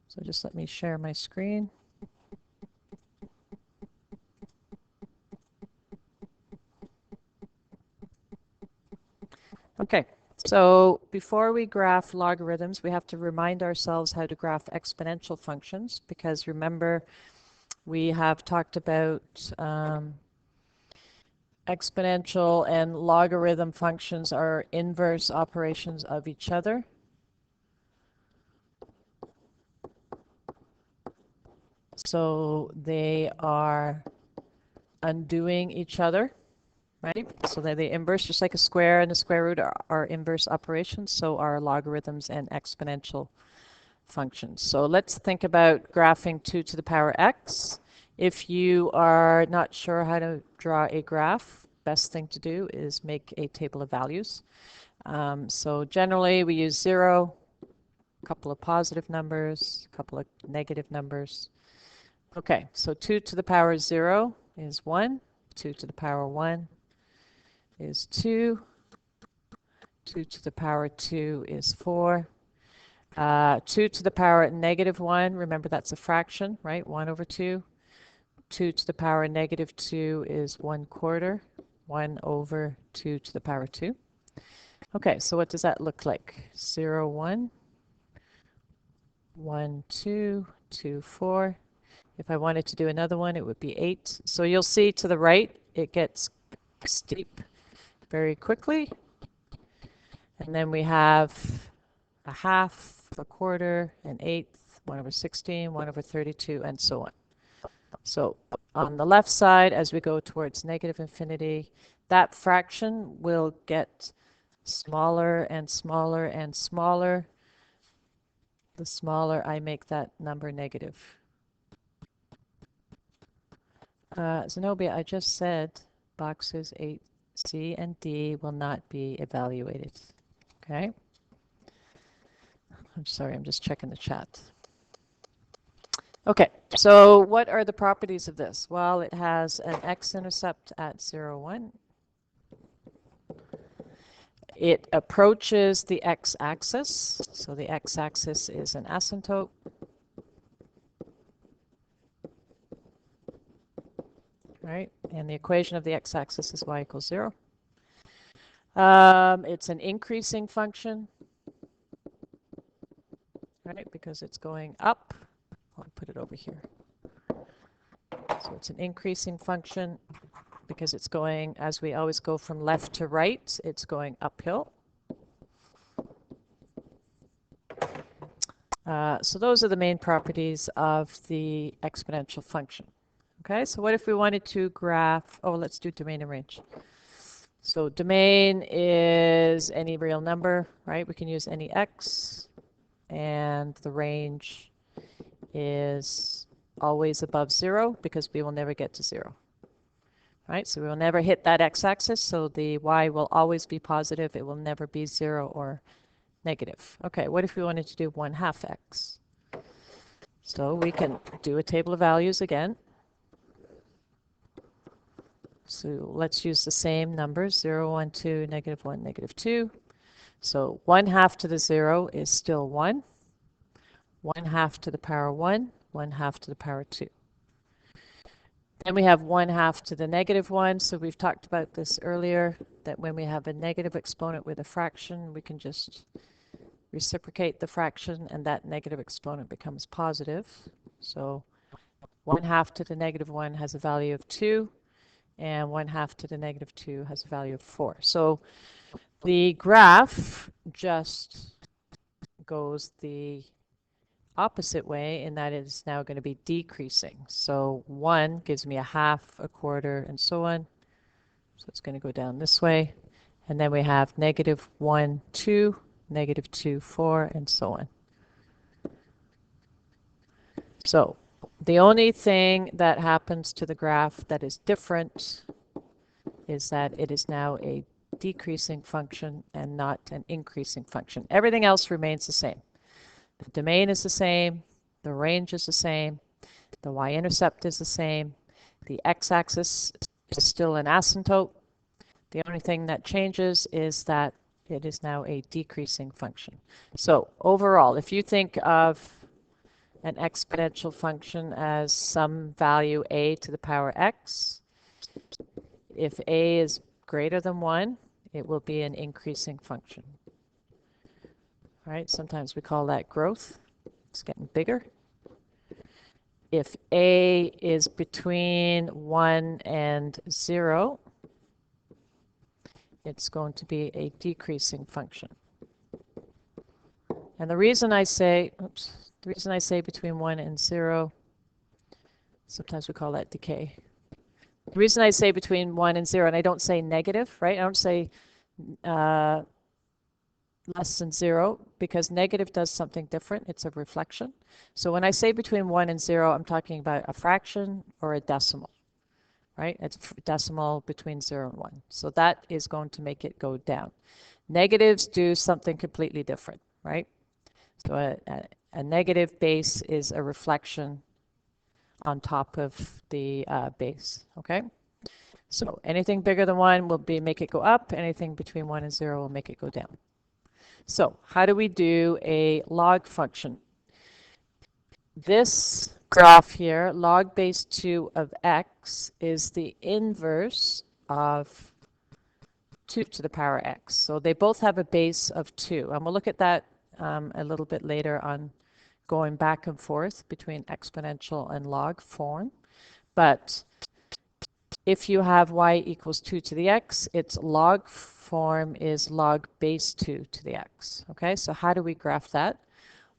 So just let me share my screen. Okay, so before we graph logarithms, we have to remind ourselves how to graph exponential functions, because remember, we have talked about exponential and logarithm functions are inverse operations of each other. So they are undoing each other, right? So they're the inverse, just like a square and a square root are inverse operations, so are logarithms and exponential functions. So let's think about graphing 2 to the power x. If you are not sure how to draw a graph, best thing to do is make a table of values. So generally we use 0, a couple of positive numbers, a couple of negative numbers. Okay, so 2 to the power 0 is 1, 2 to the power 1 is 2, 2 to the power 2 is 4. 2 to the power negative 1, remember that's a fraction, right? 1 over 2. 2 to the power negative 2 is 1/4. 1 over 2 to the power 2. Okay, so what does that look like? 0, 1, 1, 2, 2, 4. If I wanted to do another one, it would be 8. So you'll see to the right, it gets steep very quickly. And then we have a half, a quarter, an eighth, 1 over 16, 1 over 32, and so on. So on the left side, as we go towards negative infinity, that fraction will get smaller and smaller and smaller. The smaller I make that number negative. Zenobia, I just said boxes 8, C, and D will not be evaluated. Okay? I'm sorry, I'm just checking the chat. Okay, so what are the properties of this? Well, it has an x-intercept at 0, 1. It approaches the x-axis, so the x-axis is an asymptote. Right, and the equation of the x-axis is y equals 0. It's an increasing function, right, because it's going up. I'll put it over here. So it's an increasing function because it's going, as we always go from left to right, it's going uphill. So those are the main properties of the exponential function. Okay, so what if we wanted to graph, oh, let's do domain and range. So domain is any real number, right? We can use any x, and the range is always above 0 because we will never get to 0. Right, so we will never hit that x-axis, so the y will always be positive. It will never be 0 or negative. Okay, what if we wanted to do 1/2 x? So we can do a table of values again. So let's use the same numbers, 0, 1, 2, negative 1, negative 2. So 1/2 to the 0 is still 1. 1/2 to the power 1, 1/2 to the power 2. Then we have 1/2 to the negative 1. So we've talked about this earlier, that when we have a negative exponent with a fraction, we can just reciprocate the fraction and that negative exponent becomes positive. So 1/2 to the negative 1 has a value of 2, and 1/2 to the negative 2 has a value of 4. So the graph just goes the opposite way in that it is now going to be decreasing. So 1 gives me a half, a quarter, and so on. So it's going to go down this way. And then we have negative 1, 2, negative 2, 4, and so on. So the only thing that happens to the graph that is different is that it is now a decreasing function and not an increasing function. Everything else remains the same. The domain is the same, the range is the same, the y-intercept is the same, the x-axis is still an asymptote. The only thing that changes is that it is now a decreasing function. So overall, if you think of an exponential function as some value a to the power x. If a is greater than 1, it will be an increasing function. Right? Sometimes we call that growth. It's getting bigger. If a is between 1 and 0, it's going to be a decreasing function. And the reason I say between 1 and 0, sometimes we call that decay. The reason I say between 1 and 0, and I don't say negative, right? I don't say less than 0, because negative does something different. It's a reflection. So when I say between 1 and 0, I'm talking about a fraction or a decimal, right? It's a decimal between 0 and 1. So that is going to make it go down. Negatives do something completely different, right? So a negative base is a reflection on top of the base, okay? So anything bigger than 1 will make it go up. Anything between 1 and 0 will make it go down. So how do we do a log function? This graph here, log base 2 of x, is the inverse of 2 to the power x. So they both have a base of 2. And we'll look at that a little bit later on, going back and forth between exponential and log form. But if you have y equals 2 to the x, its log form is log base 2 to the x. Okay, so how do we graph that?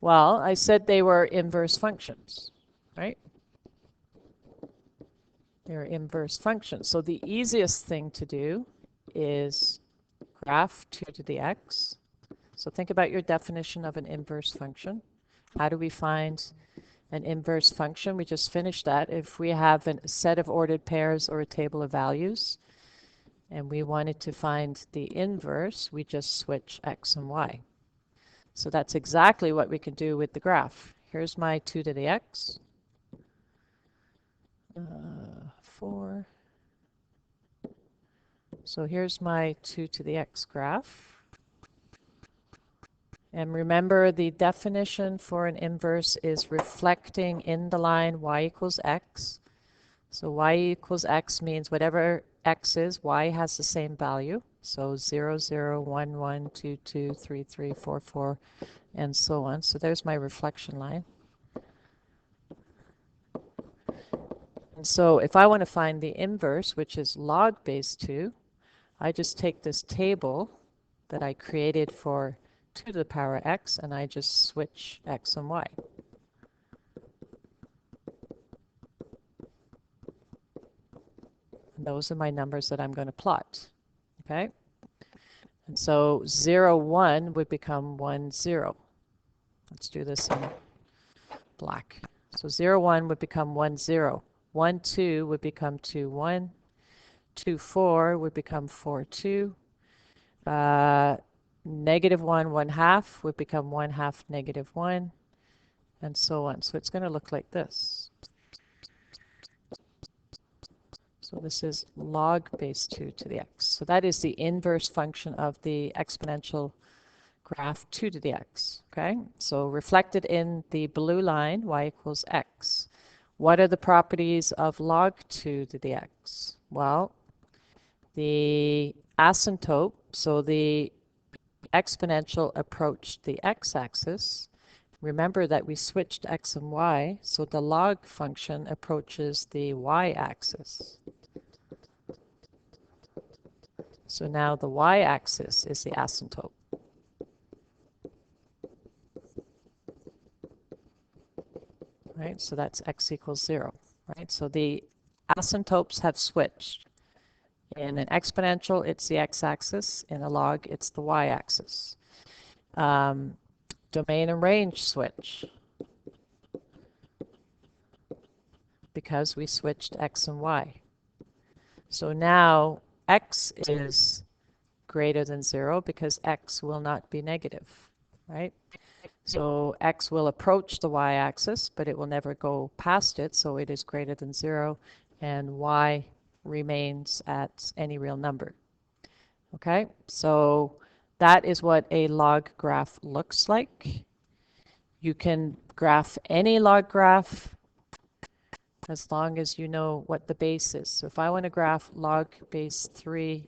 Well, I said they were inverse functions, right? They're inverse functions. So the easiest thing to do is graph 2 to the x. So think about your definition of an inverse function. How do we find an inverse function? We just finished that. If we have a set of ordered pairs or a table of values, and we wanted to find the inverse, we just switch x and y. So that's exactly what we can do with the graph. Here's my 2 to the x. 4. So here's my 2 to the x graph. And remember, the definition for an inverse is reflecting in the line y equals x. So y equals x means whatever x is, y has the same value. So 0, 0, 1, 1, 2, 2, 3, 3, 4, 4, and so on. So there's my reflection line. And so if I want to find the inverse, which is log base 2, I just take this table that I created for 2 to the power x, and I just switch x and y. And those are my numbers that I'm going to plot. Okay? And so 0, 1 would become 1, 0. Let's do this in black. So 0, 1 would become 1, 0. 1, 2 would become 2, 1. 2, 4 would become 4, 2. Negative 1, 1 half would become 1 half negative 1, and so on. So it's going to look like this. So this is log base 2 to the x. So that is the inverse function of the exponential graph 2 to the x. Okay, so reflected in the blue line, y equals x. What are the properties of log 2 to the x? Well, the asymptote, so the exponential approached the x-axis. Remember that we switched x and y, so the log function approaches the y-axis. So now the y-axis is the asymptote. Right, so that's x equals 0. Right, so the asymptotes have switched. In an exponential, it's the x-axis. In a log, it's the y-axis. Domain and range switch, because we switched x and y. So now x is greater than 0 because x will not be negative, right? So x will approach the y-axis, but it will never go past it, so it is greater than 0, and y remains at any real number. Okay, so that is what a log graph looks like. You can graph any log graph as long as you know what the base is. So if I want to graph log base 3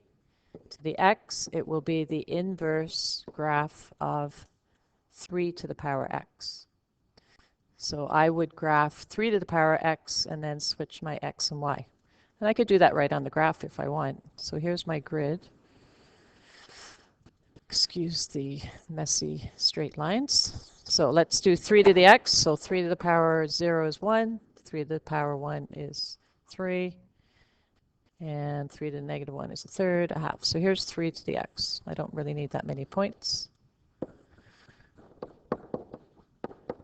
to the x, it will be the inverse graph of 3 to the power x. So I would graph 3 to the power x and then switch my x and y. And I could do that right on the graph if I want. So here's my grid. Excuse the messy straight lines. So let's do 3 to the x. So 3 to the power 0 is 1. 3 to the power 1 is 3. And 3 to the negative 1 is a third, a half. So here's 3 to the x. I don't really need that many points.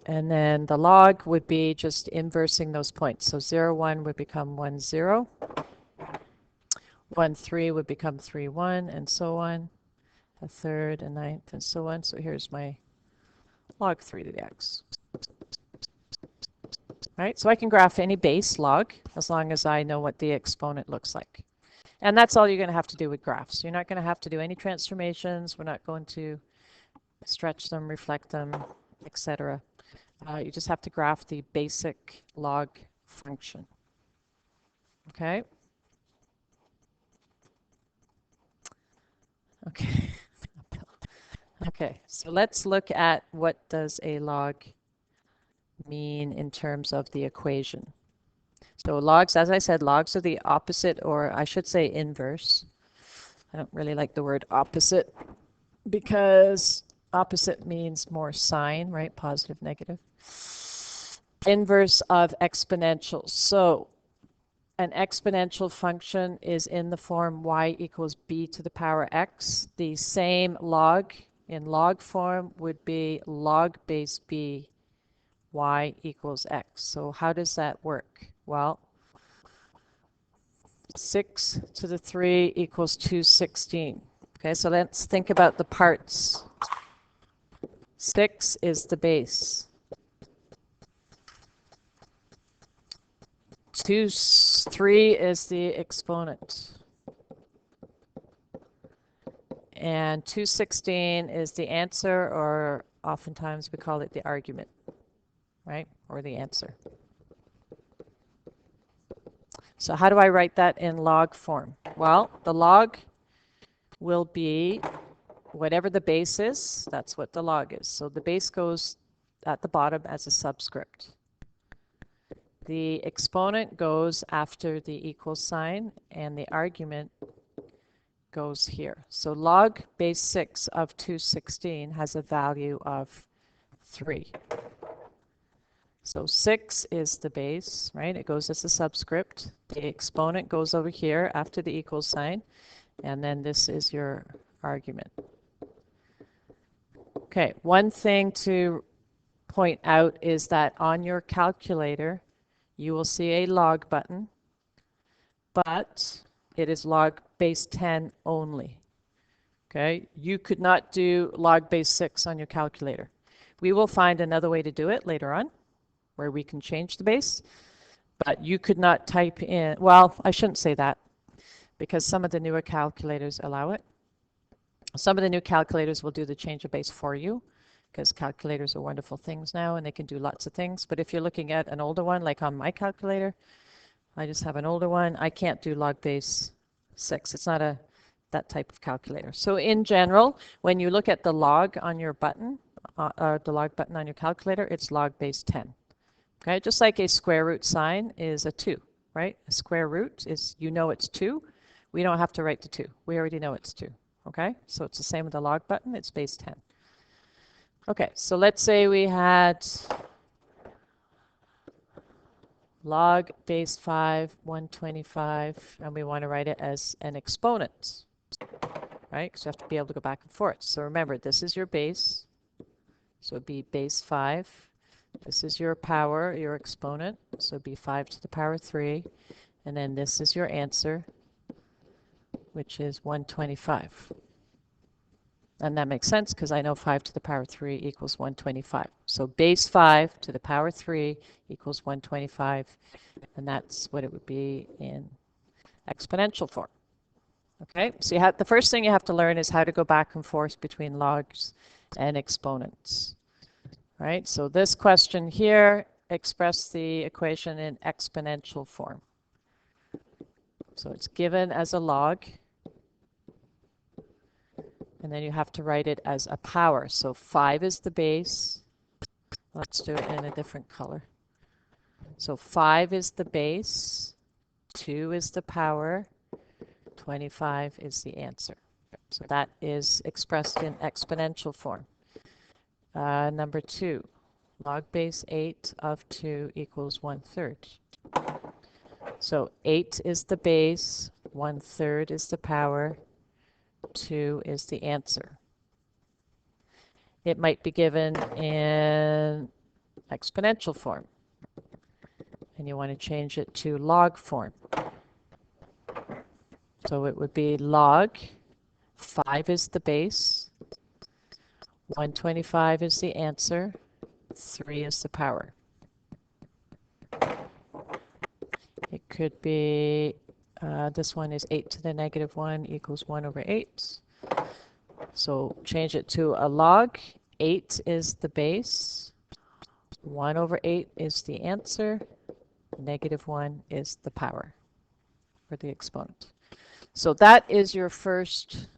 And then the log would be just inversing those points. So 0, 1 would become 1, 0. 1, 3 would become 3, 1, and so on. A third, a ninth, and so on. So here's my log 3 to the x. Right? So I can graph any base log as long as I know what the exponent looks like. And that's all you're going to have to do with graphs. You're not going to have to do any transformations. We're not going to stretch them, reflect them, etc. You just have to graph the basic log function. Okay? Okay. Okay, so let's look at what does a log mean in terms of the equation. So logs, as I said, logs are the opposite, or I should say inverse. I don't really like the word opposite because opposite means more sign, right? Positive, negative. Inverse of exponentials. So an exponential function is in the form y equals b to the power x. The same log in log form would be log base b y equals x. So how does that work? Well, 6 to the 3 equals 216. Okay, so let's think about the parts. 6 is the base. 3 is the exponent. And 216 is the answer, or oftentimes we call it the argument, right? Or the answer. So how do I write that in log form? Well, the log will be whatever the base is, that's what the log is. So the base goes at the bottom as a subscript. The exponent goes after the equal sign, and the argument goes here. So log base 6 of 216 has a value of 3. So 6 is the base, right? It goes as a subscript. The exponent goes over here after the equal sign, and then this is your argument. Okay, one thing to point out is that on your calculator, you will see a log button, but it is log base 10 only. Okay, you could not do log base 6 on your calculator. We will find another way to do it later on, where we can change the base, but you could not type in, well, I shouldn't say that, because some of the newer calculators allow it. Some of the new calculators will do the change of base for you, because calculators are wonderful things now and they can do lots of things. But if you're looking at an older one, like on my calculator, I just have an older one, I can't do log base 6. It's not that type of calculator. So in general, when you look at the log on your button, the log button on your calculator, it's log base 10. Okay, just like a square root sign is a 2, right? A square root is, you know it's 2. We don't have to write the 2. We already know it's 2. Okay, so it's the same with the log button, it's base 10. Okay, so let's say we had log base 5, 125, and we want to write it as an exponent, right? Because you have to be able to go back and forth. So remember, this is your base, so it'd be base 5. This is your power, your exponent, so it'd be 5 to the power 3, and then this is your answer, which is 125. And that makes sense because I know 5 to the power 3 equals 125. So base 5 to the power 3 equals 125, and that's what it would be in exponential form. Okay, so you have, the first thing you have to learn is how to go back and forth between logs and exponents. right? So this question here express the equation in exponential form. So it's given as a log, and then you have to write it as a power. So 5 is the base. Let's do it in a different color. So 5 is the base, 2 is the power, 25 is the answer. So that is expressed in exponential form. Number 2, log base 8 of 2 equals 1/3. So 8 is the base, 1/3 is the power, 2 is the answer. It might be given in exponential form, and you want to change it to log form. So it would be log, 5 is the base, 125 is the answer, 3 is the power. It could be, this one is 8 to the negative 1 equals 1/8. So change it to a log, 8 is the base, 1/8 is the answer, -1 is the power for the exponent. So that is your first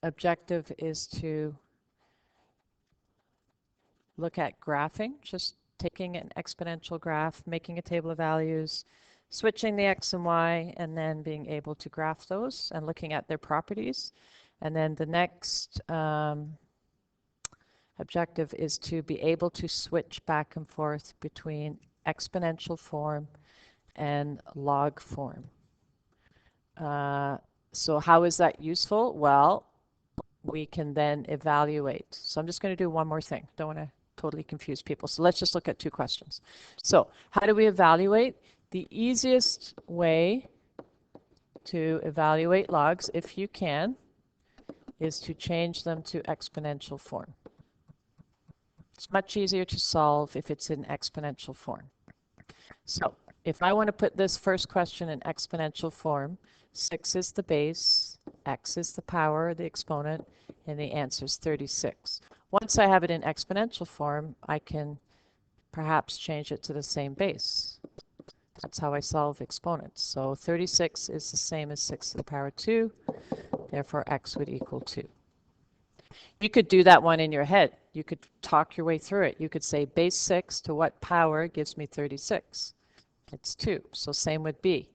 objective, is to look at graphing, just taking an exponential graph, making a table of values, switching the x and y, and then being able to graph those and looking at their properties. And then the next objective is to be able to switch back and forth between exponential form and log form. So how is that useful? Well, we can then evaluate. So I'm just going to do one more thing. Don't want to totally confuse people. So let's just look at 2 questions. So how do we evaluate? The easiest way to evaluate logs, if you can, is to change them to exponential form. It's much easier to solve if it's in exponential form. So if I want to put this first question in exponential form, 6 is the base, x is the power, the exponent, and the answer is 36. Once I have it in exponential form, I can perhaps change it to the same base. That's how I solve exponents. So 36 is the same as 6 to the power 2, therefore x would equal 2. You could do that one in your head. You could talk your way through it. You could say base 6 to what power gives me 36? It's 2. So same with b.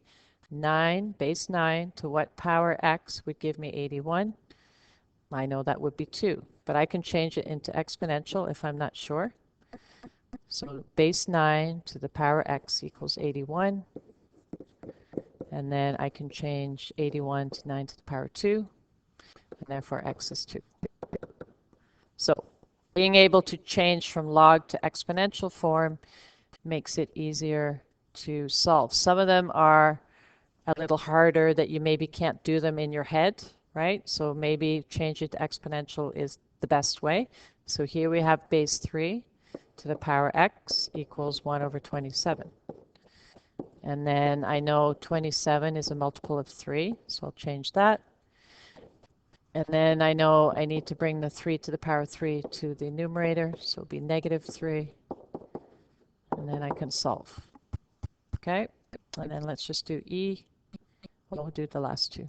9, base 9 to what power x would give me 81? I know that would be 2, but I can change it into exponential if I'm not sure. So base 9 to the power x equals 81. And then I can change 81 to 9 to the power 2, and therefore x is 2. So being able to change from log to exponential form makes it easier to solve. Some of them are a little harder that you maybe can't do them in your head, right? So maybe change it to exponential is the best way. So here we have base 3 to the power x equals 1/27. And then I know 27 is a multiple of 3, so I'll change that. And then I know I need to bring the 3 to the power 3 to the numerator, so it'll be -3. And then I can solve. Okay, and then let's just do e. We'll do the last 2.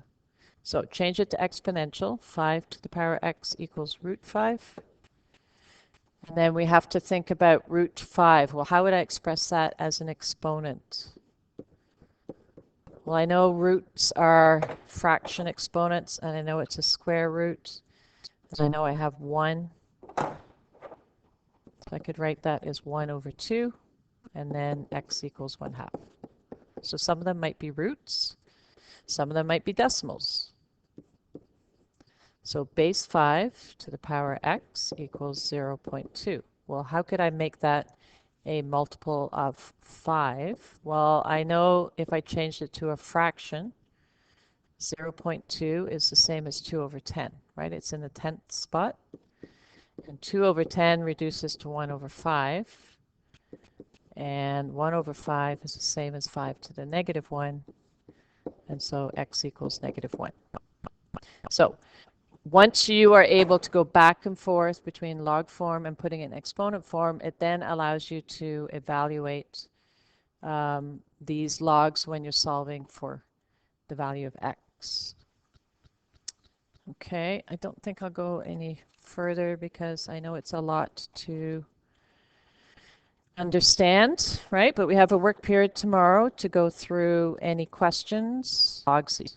So change it to exponential. 5 to the power x equals √5. And then we have to think about √5. Well, how would I express that as an exponent? Well, I know roots are fraction exponents, and I know it's a square root. And I know I have 1. So I could write that as 1/2, and then x equals 1/2. So some of them might be roots. Some of them might be decimals. So base 5 to the power x equals 0.2. Well, how could I make that a multiple of 5? Well, I know if I changed it to a fraction, 0.2 is the same as 2/10, right? It's in the 10th spot. And 2/10 reduces to 1/5. And 1/5 is the same as 5 to the -1. And so x equals -1. So Once you are able to go back and forth between log form and putting it in exponent form, it then allows you to evaluate these logs when you're solving for the value of x. Okay, I don't think I'll go any further because I know it's a lot to understand, right? But we have a work period tomorrow to go through any questions, logs